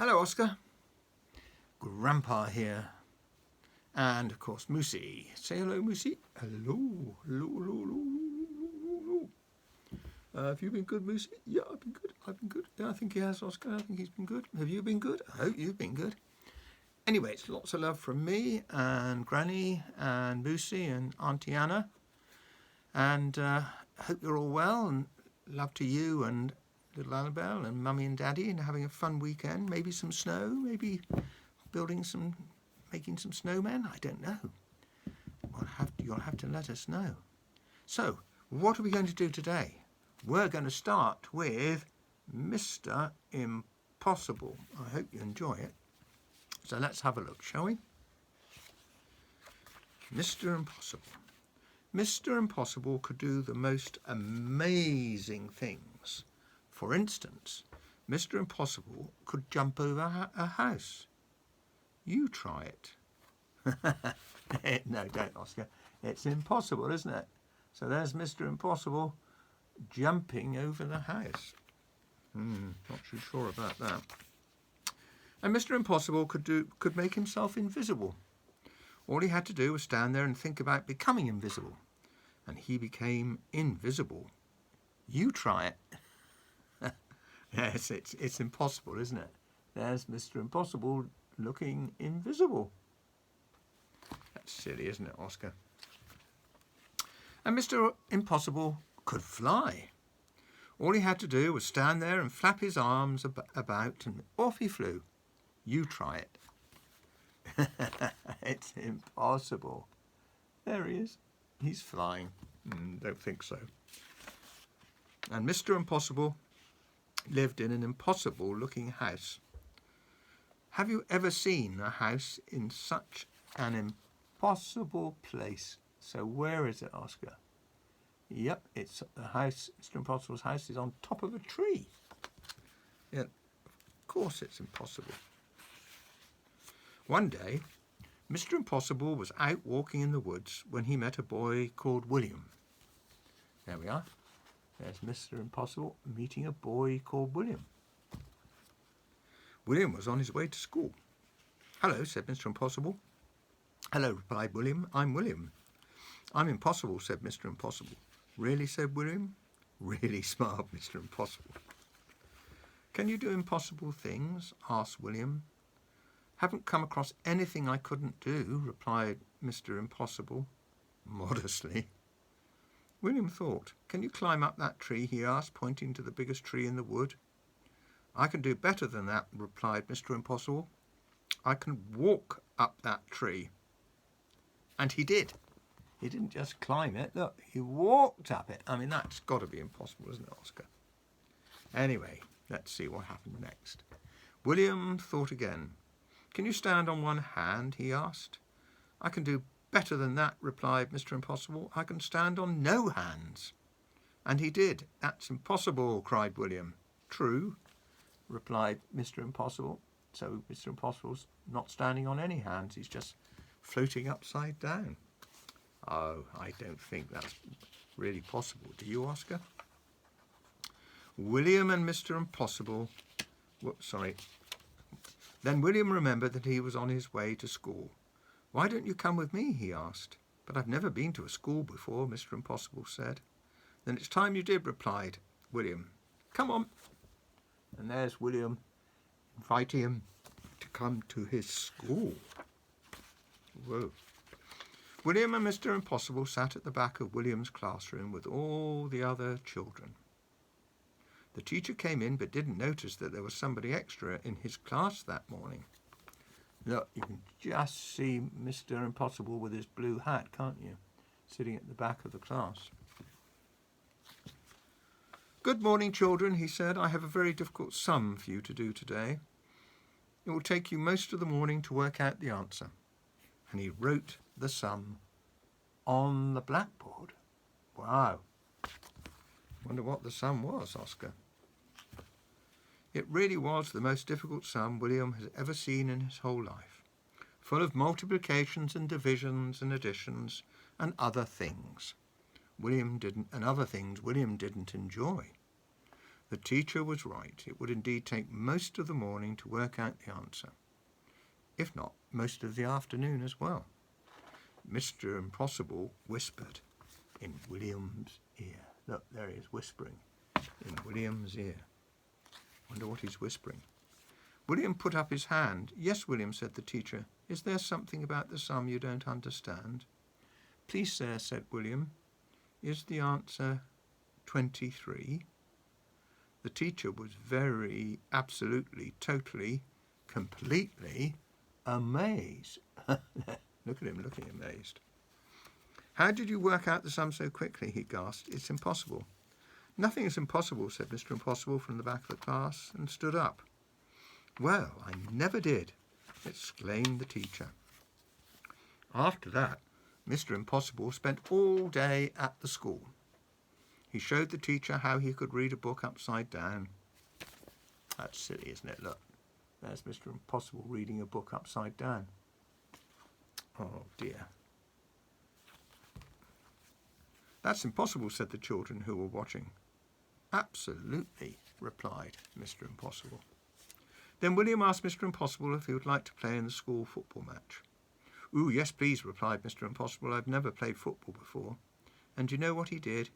Hello, Oscar. Grandpa here. And, of course, Moosey. Say hello, Moosey. Hello. Hello, hello, hello, hello, hello. Have you been good, Moosey? Yeah, I've been good. I've been good. Yeah, I think he has, Oscar. I think he's been good. Have you been good? I hope you've been good. Anyway, it's lots of love from me and Granny and Moosey and Auntie Anna. And I hope you're all well, and love to you and little Annabelle and Mummy and Daddy, and having a fun weekend. Maybe some snow, maybe making some snowmen. I don't know. You'll have to let us know. So, what are we going to do today? We're going to start with Mr. Impossible. I hope you enjoy it. So let's have a look, shall we? Mr. Impossible. Mr. Impossible could do the most amazing things. For instance, Mr. Impossible could jump over a house. You try it. No, don't, Oscar. It's impossible, isn't it? So there's Mr. Impossible jumping over the house. Not too sure about that. And Mr. Impossible could make himself invisible. All he had to do was stand there and think about becoming invisible. And he became invisible. You try it. Yes, it's impossible, isn't it? There's Mr. Impossible looking invisible. That's silly, isn't it, Oscar? And Mr. Impossible could fly. All he had to do was stand there and flap his arms about, and off he flew. You try it. It's impossible. There he is. He's flying. Don't think so. And Mr. Impossible lived in an impossible-looking house. Have you ever seen a house in such an impossible place? So where is it, Oscar? Yep, it's the house. Mr. Impossible's house is on top of a tree. Yeah, of course it's impossible. One day, Mr. Impossible was out walking in the woods when he met a boy called William. There we are. There's Mr. Impossible meeting a boy called William. William was on his way to school. Hello, said Mr. Impossible. Hello, replied William. I'm William. I'm impossible, said Mr. Impossible. Really, said William. Really, smiled Mr. Impossible. Can you do impossible things? Asked William. Haven't come across anything I couldn't do, replied Mr. Impossible, modestly. William thought. Can you climb up that tree? He asked, pointing to the biggest tree in the wood. I can do better than that, replied Mr. Impossible. I can walk up that tree. And he did. He didn't just climb it. Look, he walked up it. I mean, that's got to be impossible, isn't it, Oscar? Anyway, let's see what happened next. William thought again. Can you stand on one hand? He asked. I can do better than that, replied Mr. Impossible. I can stand on no hands. And he did. That's impossible, cried William. True, replied Mr. Impossible. So Mr. Impossible's not standing on any hands. He's just floating upside down. Oh, I don't think that's really possible. Do you, Oscar? William and Mr. Impossible... Then William remembered that he was on his way to school. Why don't you come with me? He asked. But I've never been to a school before, Mr. Impossible said. Then it's time you did, replied William. Come on. And there's William inviting him to come to his school. Whoa. William and Mr. Impossible sat at the back of William's classroom with all the other children. The teacher came in but didn't notice that there was somebody extra in his class that morning. Look, you can just see Mr. Impossible with his blue hat, can't you? Sitting at the back of the class. Good morning, children, he said. I have a very difficult sum for you to do today. It will take you most of the morning to work out the answer. And he wrote the sum on the blackboard. Wow. Wonder what the sum was, Oscar. It really was the most difficult sum William has ever seen in his whole life, full of multiplications and divisions and additions and other things. William didn't enjoy. The teacher was right. It would indeed take most of the morning to work out the answer, if not most of the afternoon as well. Mr. Impossible whispered in William's ear. Look, there he is, whispering in William's ear. Wonder what he's whispering. William put up his hand. Yes, William, said the teacher. Is there something about the sum you don't understand? Please, sir, said William. Is the answer 23? The teacher was very, absolutely, totally, completely amazed. Look at him looking amazed. How did you work out the sum so quickly? He gasped. It's impossible. Nothing is impossible, said Mr. Impossible from the back of the class, and stood up. Well, I never did, exclaimed the teacher. After that, Mr. Impossible spent all day at the school. He showed the teacher how he could read a book upside down. That's silly, isn't it? Look, there's Mr. Impossible reading a book upside down. Oh, dear. That's impossible, said the children who were watching. Absolutely, replied Mr. Impossible. Then William asked Mr. Impossible if he would like to play in the school football match. Ooh, yes, please, replied Mr. Impossible. I've never played football before. And do you know what he did?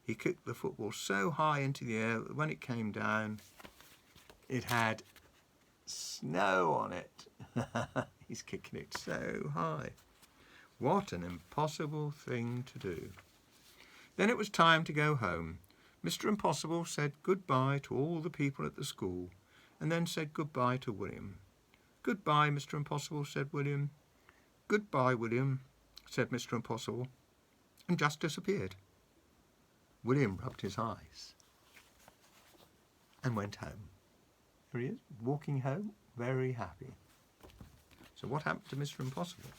He kicked the football so high into the air that when it came down, it had snow on it. He's kicking it so high. What an impossible thing to do. Then it was time to go home. Mr. Impossible said goodbye to all the people at the school and then said goodbye to William. Goodbye, Mr. Impossible, said William. Goodbye, William, said Mr. Impossible, and just disappeared. William rubbed his eyes and went home. Here he is, walking home, very happy. So what happened to Mr. Impossible?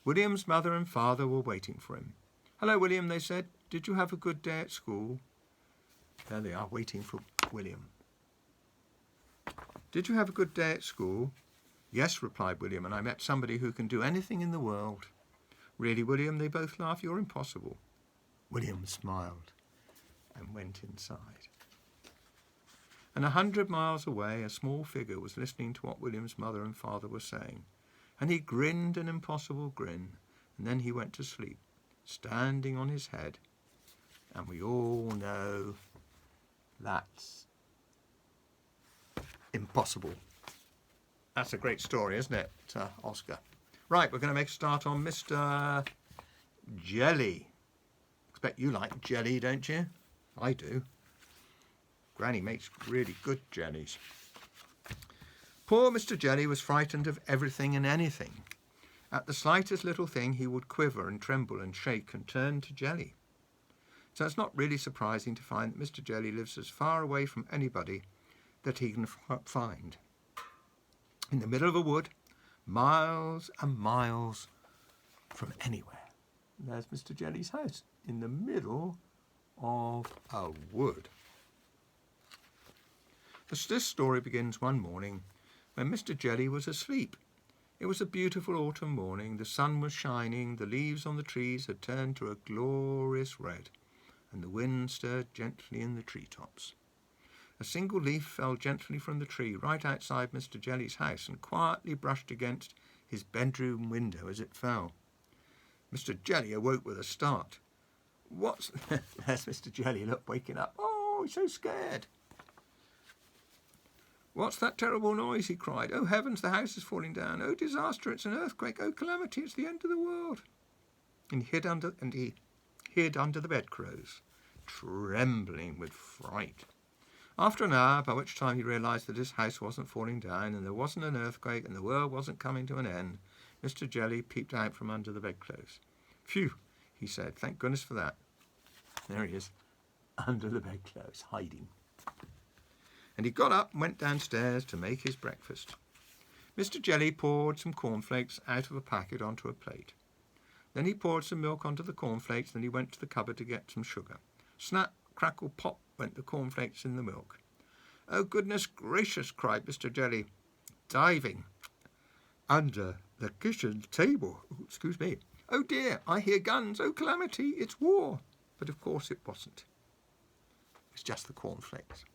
William's mother and father were waiting for him. Hello, William, they said. Did you have a good day at school? There they are, waiting for William. Did you have a good day at school? Yes, replied William, and I met somebody who can do anything in the world. Really, William, they both laughed. You're impossible. William smiled and went inside. And 100 miles away, a small figure was listening to what William's mother and father were saying, and he grinned an impossible grin, and then he went to sleep, standing on his head. And we all know that's impossible. That's a great story, isn't it, Oscar? Right, we're going to make a start on Mr. Jelly. Expect you like jelly, don't you? I do. Granny makes really good jellies. Poor Mr. Jelly was frightened of everything and anything. At the slightest little thing he would quiver and tremble and shake and turn to jelly. So it's not really surprising to find that Mr. Jelly lives as far away from anybody that he can find. In the middle of a wood, miles and miles from anywhere. And there's Mr. Jelly's house, in the middle of a wood. This story begins one morning when Mr. Jelly was asleep. It was a beautiful autumn morning. The sun was shining, the leaves on the trees had turned to a glorious red, and the wind stirred gently in the treetops. A single leaf fell gently from the tree right outside Mr. Jelly's house and quietly brushed against his bedroom window as it fell. Mr. Jelly awoke with a start. What's... There's Mr. Jelly, look, waking up. Oh, he's so scared. What's that terrible noise, he cried. Oh, heavens, the house is falling down. Oh, disaster, it's an earthquake. Oh, calamity, it's the end of the world. And he hid under the bedclothes, trembling with fright. After an hour, by which time he realised that his house wasn't falling down and there wasn't an earthquake and the world wasn't coming to an end, Mr. Jelly peeped out from under the bedclothes. Phew, he said, thank goodness for that. There he is, under the bedclothes, hiding. And he got up and went downstairs to make his breakfast. Mr. Jelly poured some cornflakes out of a packet onto a plate. Then he poured some milk onto the cornflakes, then he went to the cupboard to get some sugar. Snap, crackle, pop went the cornflakes in the milk. Oh, goodness gracious, cried Mr. Jelly, diving under the kitchen table. Oh, excuse me. Oh, dear, I hear guns. Oh, calamity, it's war. But, of course, it wasn't. was just the cornflakes.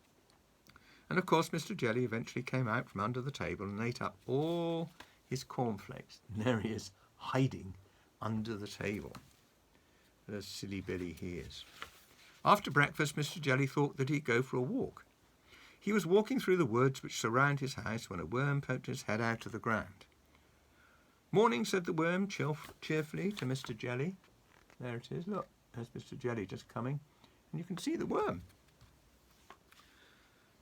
And of course Mr. Jelly eventually came out from under the table and ate up all his cornflakes. And there he is, hiding under the table. What a silly Billy he is. After breakfast, Mr. Jelly thought that he'd go for a walk. He was walking through the woods which surround his house when a worm poked his head out of the ground. "Morning," said the worm cheerfully to Mr. Jelly. There it is, look, there's Mr. Jelly just coming, and you can see the worm.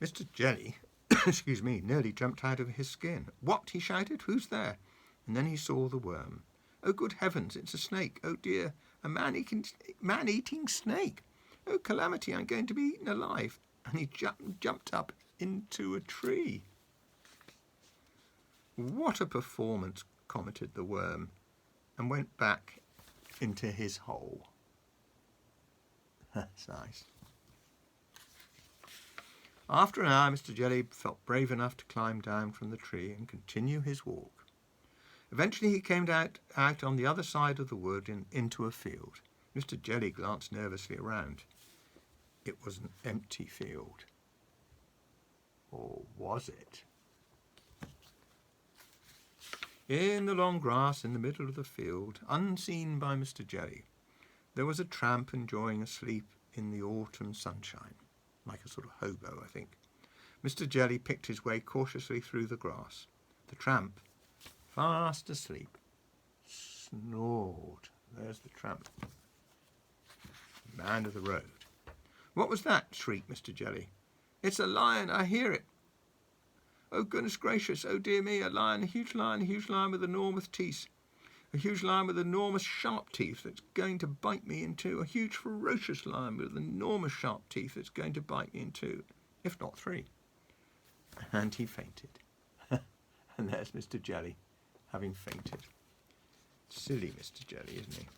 Mr. Jelly, excuse me, nearly jumped out of his skin. "What?" he shouted. "Who's there?" And then he saw the worm. "Oh, good heavens, it's a snake. Oh dear, a man-eating snake. Oh, calamity, I'm going to be eaten alive." And he jumped up into a tree. "What a performance," commented the worm, and went back into his hole. That's nice. After an hour, Mr. Jelly felt brave enough to climb down from the tree and continue his walk. Eventually he came out on the other side of the wood and into a field. Mr. Jelly glanced nervously around. It was an empty field. Or was it? In the long grass in the middle of the field, unseen by Mr. Jelly, there was a tramp enjoying a sleep in the autumn sunshine, like a sort of hobo, I think. Mr. Jelly picked his way cautiously through the grass. The tramp, fast asleep, snored. There's the tramp. Man of the road. "What was that?" shrieked Mr. Jelly. "It's a lion, I hear it." "Oh, goodness gracious, oh dear me, a huge lion with enormous teeth. A huge lion with enormous sharp teeth that's going to bite me in two. A huge ferocious lion with enormous sharp teeth that's going to bite me in two, if not three." And he fainted. And there's Mr. Jelly, having fainted. Silly Mr. Jelly, isn't he?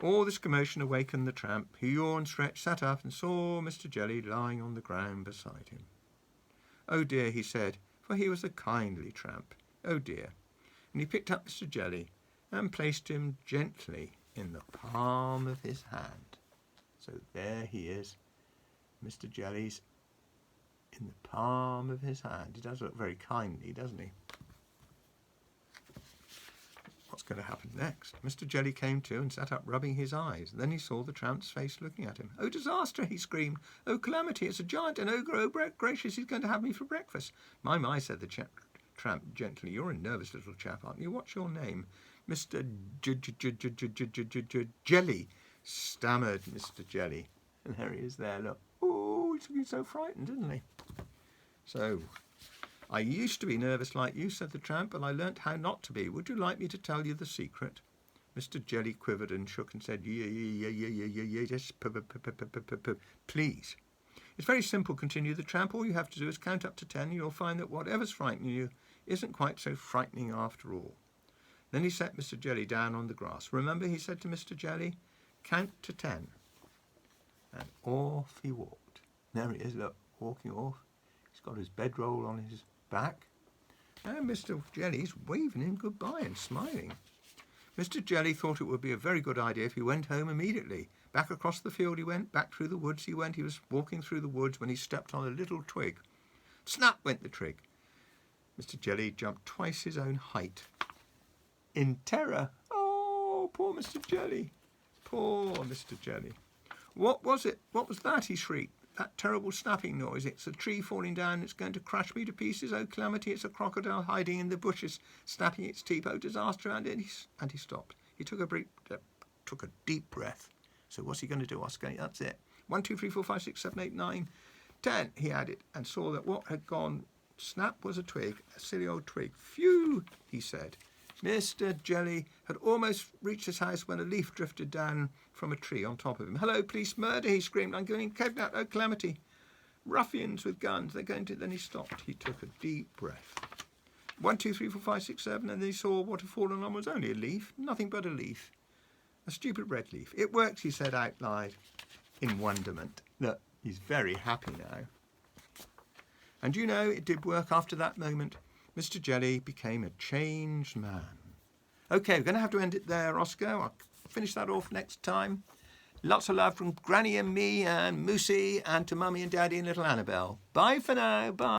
All this commotion awakened the tramp. He yawned, stretched, sat up, and saw Mr. Jelly lying on the ground beside him. "Oh dear," he said, for he was a kindly tramp. "Oh dear." And he picked up Mr. Jelly and placed him gently in the palm of his hand. So there he is, Mr. Jelly's in the palm of his hand. He does look very kindly, doesn't he? What's going to happen next? Mr. Jelly came to and sat up, rubbing his eyes. Then he saw the tramp's face looking at him. "Oh, disaster!" he screamed. "Oh, calamity! It's a giant, an ogre! Oh, gracious, he's going to have me for breakfast." My," said the tramp gently. "You're a nervous little chap, aren't you? What's your name?" "Mr. Jelly," stammered Mr. Jelly. And there he is there, look. Oh, he's looking so frightened, isn't he? "So, I used to be nervous like you," said the tramp, "but I learnt how not to be. Would you like me to tell you the secret?" Mr. Jelly quivered and shook and said, yes, please." "It's very simple," continued the tramp. "All you have to do is count up to 10 and you'll find that whatever's frightening you isn't quite so frightening after all." Then he set Mr. Jelly down on the grass. "Remember," he said to Mr. Jelly, "count to 10. And off he walked. There he is, look, walking off. He's got his bedroll on his back. And Mr. Jelly's waving him goodbye and smiling. Mr. Jelly thought it would be a very good idea if he went home immediately. Back across the field he went, back through the woods he went. He was walking through the woods when he stepped on a little twig. Snap went the twig. Mr. Jelly jumped twice his own height. In terror. Oh, poor Mr. Jelly. Poor Mr. Jelly. "What was it? What was that?" he shrieked. "That terrible snapping noise. It's a tree falling down. It's going to crash me to pieces. Oh, calamity, it's a crocodile hiding in the bushes, snapping its teeth. Oh, disaster." And he stopped. He took a deep breath. So what's he going to do, Oscar? That's it. 1, 2, 3, 4, 5, 6, 7, 8, 9, 10, he added, and saw that what had gone snap was a twig, a silly old twig. "Phew," he said. Mr. Jelly had almost reached his house when a leaf drifted down from a tree on top of him. "Hello, police, murder," he screamed. "I'm going kidnapped. Oh, calamity. Ruffians with guns. They're going to..." Then he stopped. He took a deep breath. 1, 2, 3, 4, 5, 6, 7, and then he saw what had fallen on was only a leaf. Nothing but a leaf. A stupid red leaf. "It worked," he said out loud in wonderment. Look, he's very happy now. And you know, it did work after that moment. Mr. Jelly became a changed man. Okay, we're going to have to end it there, Oscar. I'll finish that off next time. Lots of love from Granny and me and Moosey, and to Mummy and Daddy and little Annabelle. Bye for now. Bye.